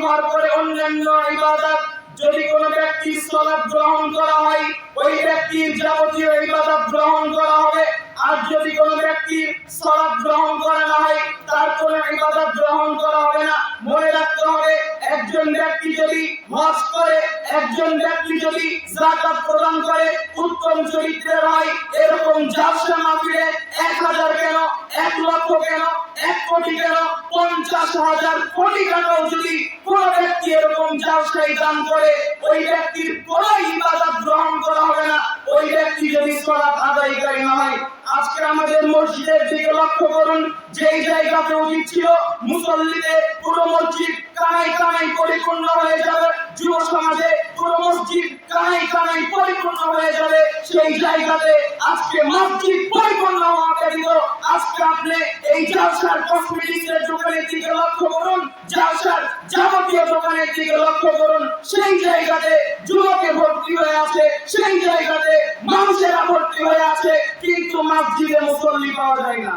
ব্যবহার করে অন্যান্য ইবাদত যদি কোনো ব্যক্তির সালাত গ্রহণ করা হয় ওই ব্যক্তির যাবতীয় ইবাদত গ্রহণ করা হবে। আর যদি কোনো ব্যক্তির সালাত গ্রহণ করা না হয় তার কোনো ইবাদত গ্রহণ করা হবে না। মনে রাখতে হবে, একজন ব্যক্তি যদি হজ করে, একজন ব্যক্তি যদি যাকাত প্রদান করে, উত্তম চরিত্রের হয়, এরকম জালসা মাহফিলে 1000 কেন, 1 লক্ষ কেন, 1 কোটি কেন, 50,000 কোটি টাকাও যদি কোন ব্যক্তি এরকম জালসায় দান করে ওই ব্যক্তির কোনো ইবাদত গ্রহণ করা হবে না, ওই ব্যক্তি যদি সালাত আদায়কারী না হয়। আজকে আমাদের মসজিদের দিকে লক্ষ্য করুন, যেই জায়গাতে উচিত ছিল মুসল্লিদের, পুরো মসজিদ কানায় কানায় পরিপূর্ণ হয়ে যাবে, যুব সমাজে পুরো মসজিদ কানায় কানায় পরিপূর্ণ হয়ে যাবে, সেই জায়গাতে আজকে মসজিদ পরিপূর্ণ হওয়া ব্যতীত আজকে আপনি এই জালসার কসমেটিক্সের দোকানের দিকে লক্ষ্য করুন, জালসার যাবতীয় দোকানের দিকে লক্ষ্য করুন, সেই জায়গাতে যুবকে ভর্তি হয়ে আছে, সেই জায়গাতে মানুষেরা ভর্তি হয়ে আছে, কিন্তু মসজিদে মুসল্লি পাওয়া যায় না।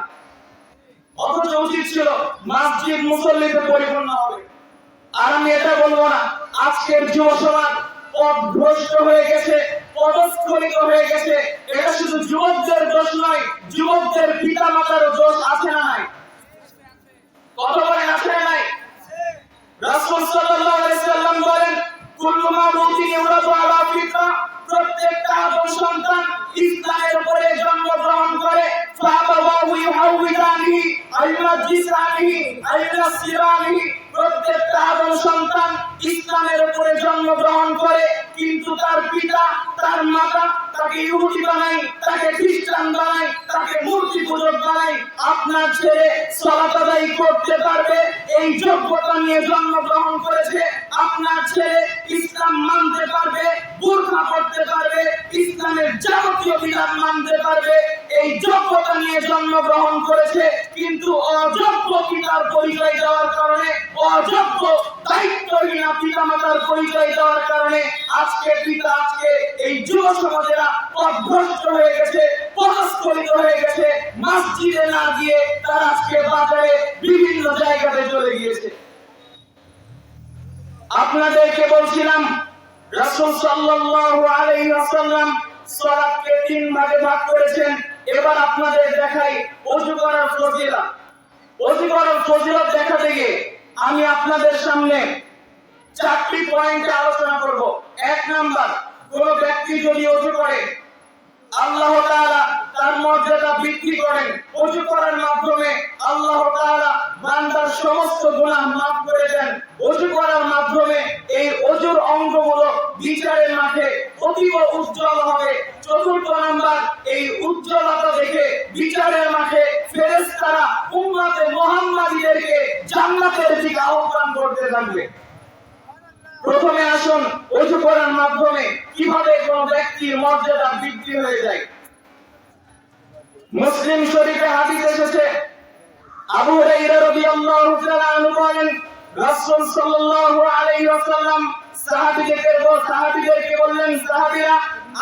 অথচ উচিত ছিল মসজিদ মুসল্লিতে পরিপূর্ণ হবে। আর আমি এটা বলবো না আজকের যুব সমাজ পথভ্রষ্ট হয়ে গেছে, পদস্খলিত হয়ে গেছে, এটা শুধু যুবকদের দোষ নয়, যুবকদের পিতা মাতারও দোষ আছে না নাই? কত বলেন আছে না নাই? রাসূল সাল্লাল্লাহু আলাইহি সাল্লাম বলেন, কুল্লু মাউলুদিন ইউলাদু আলা ফিতরা, প্রত্যেকটা আদম সন্তান ইসলামের উপরে জন্মগ্রহণ করে, ফাবাওয়াহু ইউহাউইদানিহি আইয়ুনাজিসানিহি আইয়ুনাসিরানিহি, প্রত্যেকটা আদম সন্তান ইসলামের উপরে জন্মগ্রহণ করে, কিন্তু তার পিতা তার মাতা তাকে ইহুদি বানায়, তাকে খ্রিস্টান বানায়, তাকে মূর্তি পূজক বানায়। আপনার ছেলে সালাত আদায় করতে পারবে এই যোগ্যতা নিয়ে জন্মগ্রহণ করেছে, আপনার ছেলে ইসলাম মানতে পারবে, বুরকা পড়তে পারবে, ইসলামের যাবতীয় বিধান মানতে পারবে, এই যোগ্যতা নিয়ে জন্মগ্রহণ করেছে, কিন্তু অযোগ্য পিতার পরিচয় দেওয়ার কারণে, অযোগ্য দায়িত্বহীন পিতামাতার পরিচয় দেওয়ার কারণে আজকে এই যুব সমাজেরা পথভ্রষ্ট হয়ে গেছে, পদস্খলিত হয়ে গেছে, মসজিদে না গিয়ে তারা আজকে বাজারে বিভিন্ন জায়গাতে চলে গিয়েছে। আপনাদেরকে বলছিলাম রাসূল সাল্লাল্লাহু আলাইহি ওয়াসাল্লাম সালাতকে 3 ভাগে ভাগ করেছেন। এবার আপনাদের দেখাই ওযু করার ফজিলত। ওযু করার ফজিলত দেখাতে গিয়ে আমি আপনাদের সামনে 4টি পয়েন্ট আলোচনা করব। 1 নাম্বার, কোন ব্যক্তি যদি ওযু করে আল্লাহ তাআলা তার মর্যাদা বৃদ্ধি করেন। ওযু করার মাধ্যমে আল্লাহ তাআলা বান্দার সমস্ত গুনাহ মাফ করে দেন। ওযু করার মাধ্যমে এই ওযুর অঙ্গগুলো বিচারের মাঠে অতীব উজ্জ্বল হবে। 4র্থ নাম্বার, এই উজ্জ্বলতা দেখে বিচারের মাঠে ফেরেশতারা উম্মতে মুহাম্মাদীদেরকে জান্নাতের দিকে আহ্বান করতে থাকবে। প্রথমে আসুন ওযু করার মাধ্যমে কিভাবে কোন ব্যক্তির মর্যাদা বৃদ্ধি হয়ে যায়। মুসলিম শরীফে হাদিস এসেছে, আবু হুরায়রা রাদিয়াল্লাহু তাআলা আনহু বলেন, রাসূল সাল্লাল্লাহু আলাইহি ওয়াসাল্লাম সাহাবীদেরকে বললেন, সাহাবীরা,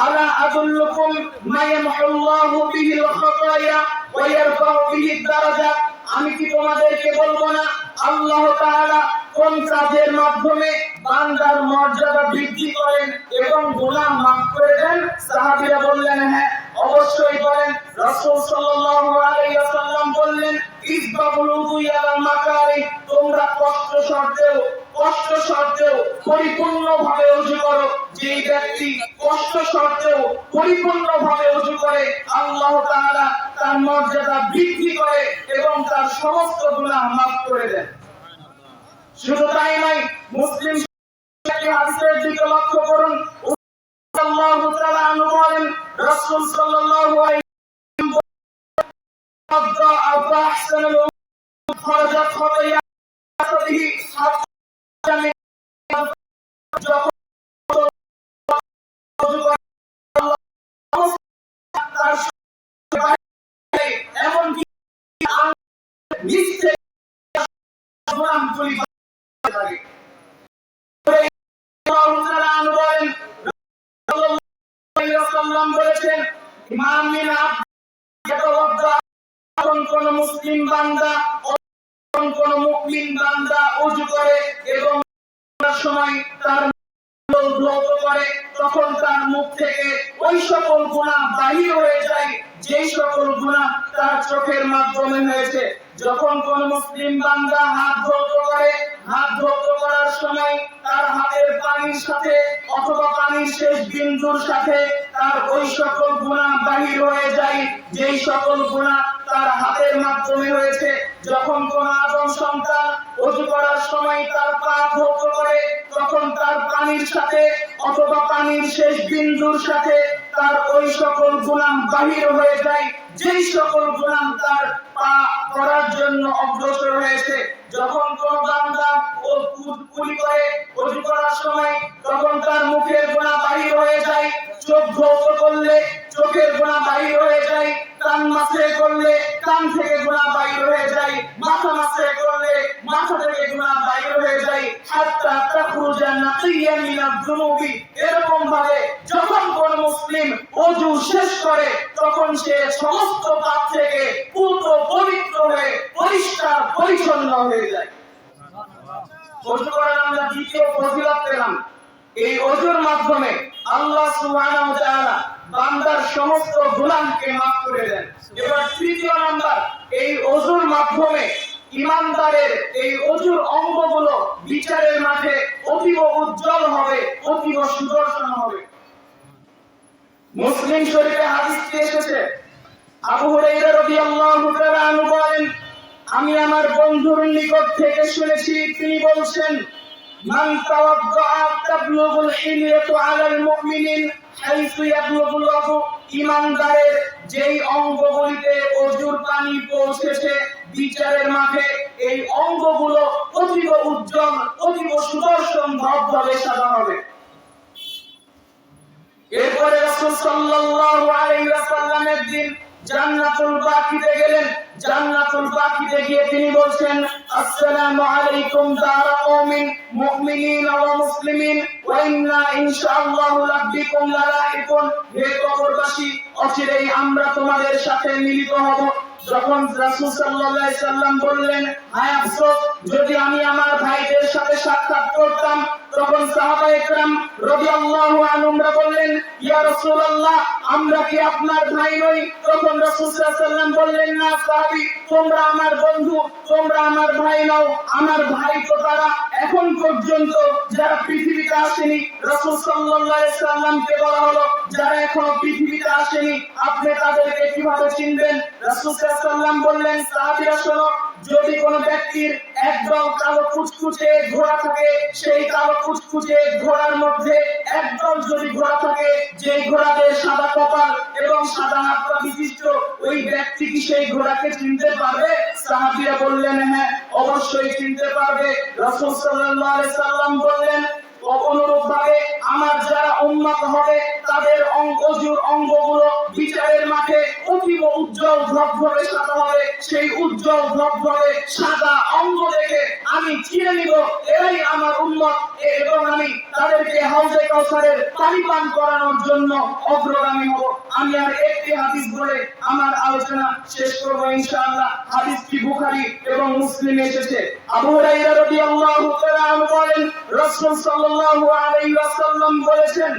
আলা আদুল্লুকুম মা ইয়ামহুল্লাহু বিহিল খাতায়া ওয়া ইয়ারফাউ বিহি দারাজাত, আমি কি তোমাদেরকে বলবো না আল্লাহ তাআলা কোন কাজের মাধ্যমে বান্দার মর্যাদা বৃদ্ধি করেন এবং গুনাহ মাফ করে দেন? সাহাবীরা বললেন, হ্যাঁ অবশ্যই বলেন। রাসূল সাল্লাল্লাহু আলাইহি ওয়াসাল্লাম বললেন, ইসবাগুল উযু আলাল মাকারি, তোমরা কষ্ট সত্ত্বেও পরিপূর্ণভাবে ওযু করো। যে ব্যক্তি কষ্ট সত্ত্বেও পরিপূর্ণভাবে ওযু করে আল্লাহ তাআলা তার মর্যাদা বৃদ্ধি করে এবং তার সমস্ত গুনাহ মাফ করে দেন। শুধু তাই নয়, মুসলিম হাদিসের দিকে লক্ষ্য করুন, আল্লাহ তাআলা বলেন, রাসূল সাল্লাল্লাহু আলাইহি ওয়াসাল্লাম খরজা খতায়া সাদিহি এমন কি নিশ্চয় গুনাহ চলি লাগে। বলেছেন, ইমাম মিন কোন মুসলিম বান্দা, কোন মুমিন বান্দা ওযু করে এবং সময় তার ধৌত করে, তখন তার মুখ থেকে ওই সকল গুনাহ বাহির হয়ে যায় যেই সকল গুনাহ তার চোখের মাধ্যমে হয়েছে। যখন কোন মুসলিম বান্দা হাত ধৌত করে, হাত ধৌত করার সময় তার হাতের পানির সাথে অথবা পানির শেষ বিন্দুর সাথে তার ওই সকল গুনাহ বাহির হয়ে যায় যেই সকল গুনাহ তার হাতের মাধ্যমে হয়েছে। যখন কোন আদম সন্তান ওযু করার সময় তার পা ধৌত করে, তখন তার পানির সাথে অথবা পানির শেষ বিন্দুর সাথে তার ওই সকল গুনাহ বাহির হয়ে যায় যেই সকল গুনাহ তার পা করার জন্য অগ্রসর হয়েছে। যখন কোন বান্দা ও কুলি করে ওযু করার সময় তখন তার মুখের গুনাহ বাহির হয়ে যায়, চোখ ধৌত করলে চোখের গুনাহ বাহির হয়ে যায়, কান মাসে করলে কান থেকে গুনাহ বাহির হয়ে যায়, মাথা মাসে করলে মাথা থেকে গুনাহ বাহির হয়ে যায়, হাত্তা তাখরুজা নাকিয়ান মিনাজ যুনুবি। এরকম ভাবে যখন কোন মুসলিম ওযু শেষ করে তখন সে সমস্ত পাপ থেকে পূর্ণ পবিত্র হয়ে পরিষ্কার পরিচ্ছন্ন হয়ে যায়। ওযু করার আমরা দ্বিতীয় ফজিলত পেলাম। এই ওযুর মাধ্যমে আল্লাহ সুবহানাহু ওয়া তাআলা বান্দার সমস্ত গুনাহকে মাফ করে দেন। এবার তৃতীয় নাম্বার, এই ওযুর মাধ্যমে ঈমানদারের এই ওযুর অঙ্গগুলো বিচারের মাঠে অতীব উজ্জ্বল হবে, অতীব সুদর্শন হবে। মুসলিম শরীফে হাদিসটি এসেছে, আবু হুরায়রা রাদিয়াল্লাহু তাআলা আনহু বলেন, আমি আমার বন্ধুর নিকট থেকে শুনেছি, তিনি বলছেন, মান তাওয়াদ্দাআ তাবলুগুল হিলিয়াতু আলাল মুমিনিন হাইসু ইয়াবলুগুল ওযু। ঈমানদারের যেই অঙ্গগুলিতে ওযুর পানি পৌঁছেছে বিচারের মাঠে এই অঙ্গগুলো অতীব উজ্জ্বল, অতীব সুদর্শন ভাবে সাদা হবে। এরপরে রাসূল সাল্লাল্লাহু আলাইহি ওয়াসাল্লাম একদিন জান্নাতুল বাকিতে গেলেন। জান্নাতুল বাকিতে গিয়ে তিনি বলছেন, আসসালামু আলাইকুম দারা কওমিন মুমিনিন ওয়া মুসলিমিন ওয়া ইন্না ইনশাআল্লাহু লাবিকুম লালাইকুন। হে কবরবাসী, অচিরেই আমরা তোমাদের সাথে মিলিত হব। যখন রাসূল সাল্লাল্লাহু আলাইহি সাল্লাম বললেন, হায় আফসোস, যদি আমি আমার ভাইদের সাথে সাক্ষাৎ করতাম। তখন সাহাবায়ে কেরাম রাদিয়াল্লাহু আনহুমরা বললেন, ইয়া রাসূলুল্লাহ, আমরা কি আপনার ভাই নই? তখন রাসূল সাল্লাল্লাহু আলাইহি সাল্লাম বললেন, না সাহাবী, তোমরা আমার বন্ধু, তোমরা আমার ভাই নও। আমার ভাই তো তারা এখন পর্যন্ত যারা পৃথিবীতে আসেনি। রাসূল সাল্লাল্লাহু আলাইহি সাল্লামকে বলা হলো, যারা এখনো পৃথিবীতে আসেনি আপনি তাদেরকে কিভাবে চিনবেন? রাসূল সাল্লাল্লাহু আলাইহি সাল্লাম বললেন, সাহাবীরা শোনো, যদি কোন ব্যক্তির একদল কালো কুচকুচে ঘোড়া থাকে, সেই কালো কুচকুচে ঘোড়ার মধ্যে একদল যদি ঘোড়া থাকে যে ঘোড়াদের সাদা কপাল এবং সাদা হাত পা বিশিষ্ট, ওই ব্যক্তি কি সেই ঘোড়াকে চিনতে পারবে? সাহাবীরা বললেন, হ্যাঁ, অবশ্যই চিনতে পারবে। রাসূল সাল্লাল্লাহু আলাইহি সাল্লাম বললেন, অনুরূপভাবে আমার যারা উম্মত হবে তাদের ওযুর অঙ্গগুলো বিচারের মাঠে অতীব উজ্জ্বল ধবধবে সাদা হবে। সেই উজ্জ্বল ধবধবে সাদা অঙ্গ দেখে আমি চিনে নিব এরাই আমার উম্মত, এবং আমি তাদেরকে হাউজে কাউসারের পানি পান করানোর জন্য অগ্রগামী হব। আমি আর একটি হাদিস বলে আমার আলোচনা শেষ করব ইনশাআল্লাহ। হাদিসটি বুখারী এবং মুসলিমে এসেছে। আবু হুরায়রা রাদিয়াল্লাহু তাআলা আনহু বলেন, রাসূল সাল্লাল্লাহু আলাইহি ওয়াসাল্লাম বলেছেন,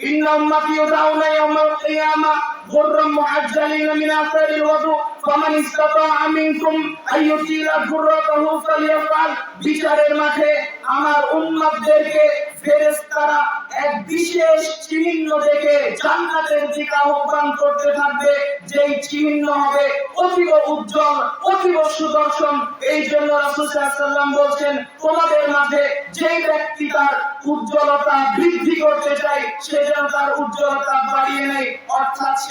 ইন্না উম্মতি ইউদাউনা ইয়াওমাল কিয়ামা গুররাম মুহাজ্জালিনা মিন আসারিল ওযু ফামান ইসতাতাআ মিনকুম আইয়ুতিলা গুররাতাহু ফালিয়াফআল। বিচারের মাঠে আমার উম্মতদেরকে ফেরেশতারা এক বিশেষ চিহ্ন দেখে জান্নাতের দিকে আহ্বান করতে থাকবে, যেই চিহ্ন হবে অতীব উজ্জ্বল, অতীব সুদর্শন। এই জন্য রাসূল সাল্লাল্লাহু আলাইহি ওয়াসাল্লাম বলছেন, তোমাদের মাঝে যেই ব্যক্তি তার উজ্জ্বলতা বৃদ্ধি করতে চায় সে যেন তার উজ্জ্বলতা বাড়িয়ে নেয়, অর্থাৎ